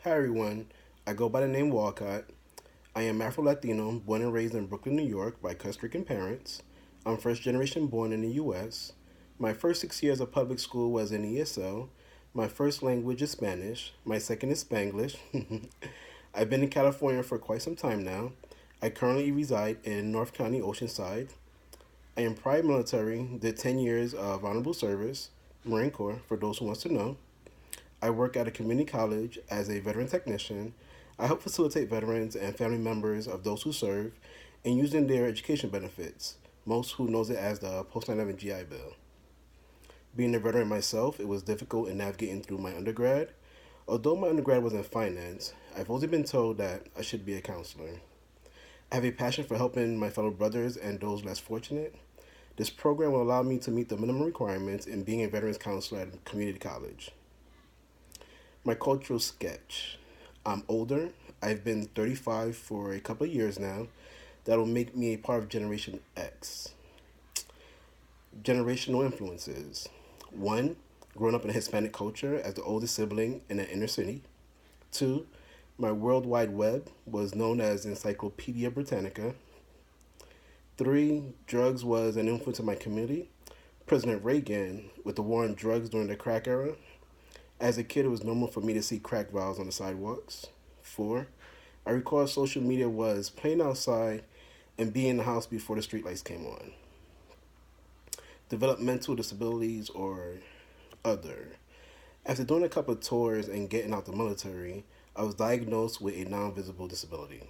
Hi everyone, I go by the name Walcott. I am Afro-Latino, born and raised in Brooklyn, New York by Costa Rican parents. I'm first generation born in the U.S. My first 6 years of public school was in ESL. My first language is Spanish. My second is Spanglish. I've been in California for quite some time now. I currently reside in North County, Oceanside. I am prior military, did 10 years of honorable service, Marine Corps, for those who wants to know. I work at a community college as a veteran technician. I help facilitate veterans and family members of those who serve in using their education benefits, most who knows it as the Post 9/11 GI Bill. Being a veteran myself, it was difficult in navigating through my undergrad. Although my undergrad was in finance, I've always been told that I should be a counselor. I have a passion for helping my fellow brothers and those less fortunate. This program will allow me to meet the minimum requirements in being a veterans counselor at a community college. My cultural sketch. I'm older. I've been 35 for a couple of years now. That'll make me a part of Generation X. Generational influences. One, growing up in a Hispanic culture as the oldest sibling in an inner city. Two, my World Wide Web was known as Encyclopedia Britannica. Three, drugs was an influence in my community. President Reagan, with the war on drugs during the crack era. As a kid, it was normal for me to see crack vials on the sidewalks. Four, I recall social media was playing outside and being in the house before the streetlights came on. Developmental disabilities or other. After doing a couple of tours and getting out the military, I was diagnosed with a non-visible disability.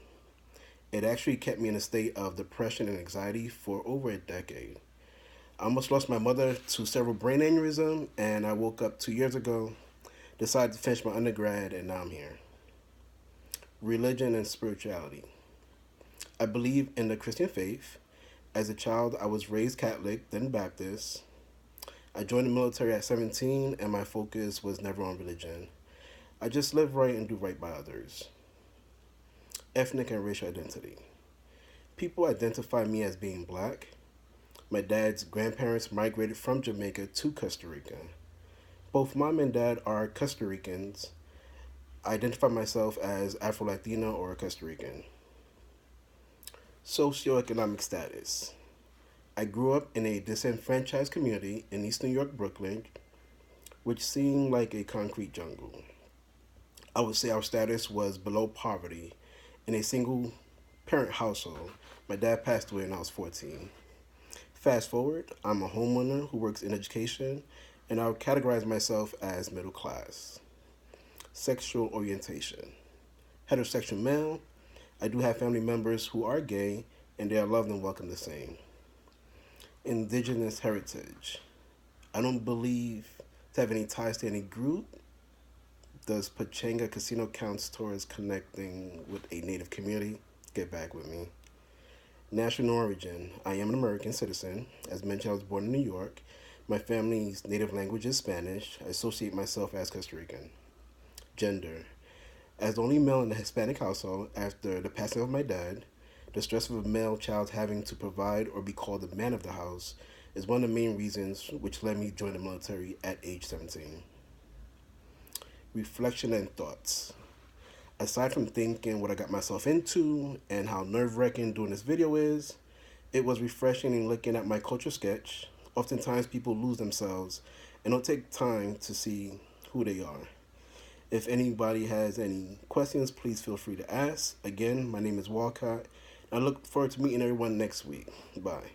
It actually kept me in a state of depression and anxiety for over a decade. I almost lost my mother to cerebral brain aneurysm, and I woke up 2 years ago, decided to finish my undergrad, and now I'm here. Religion and spirituality. I believe in the Christian faith. As a child, I was raised Catholic, then Baptist. I joined the military at 17, and my focus was never on religion. I just live right and do right by others. Ethnic and racial identity. People identify me as being black. My dad's grandparents migrated from Jamaica to Costa Rica. Both mom and dad are Costa Ricans. I identify myself as Afro-Latino or Costa Rican. Socioeconomic status. I grew up in a disenfranchised community in East New York, Brooklyn, which seemed like a concrete jungle. I would say our status was below poverty in a single parent household. My dad passed away when I was 14. Fast forward, I'm a homeowner who works in education, and I would categorize myself as middle class. Sexual orientation. Heterosexual male. I do have family members who are gay, and they are loved and welcome the same. Indigenous heritage. I don't believe to have any ties to any group. Does Pachanga Casino counts towards connecting with a native community? Get back with me. National origin. I am an American citizen. As mentioned, I was born in New York. My family's native language is Spanish. I associate myself as Costa Rican. Gender. As the only male in the Hispanic household after the passing of my dad, the stress of a male child having to provide or be called the man of the house is one of the main reasons which led me to join the military at age 17. Reflection and thoughts. Aside from thinking what I got myself into and how nerve-wracking doing this video is, it was refreshing in looking at my culture sketch. Oftentimes people lose themselves and don't take time to see who they are. If anybody has any questions, please feel free to ask. Again, my name is Walcott. I look forward to meeting everyone next week. Bye.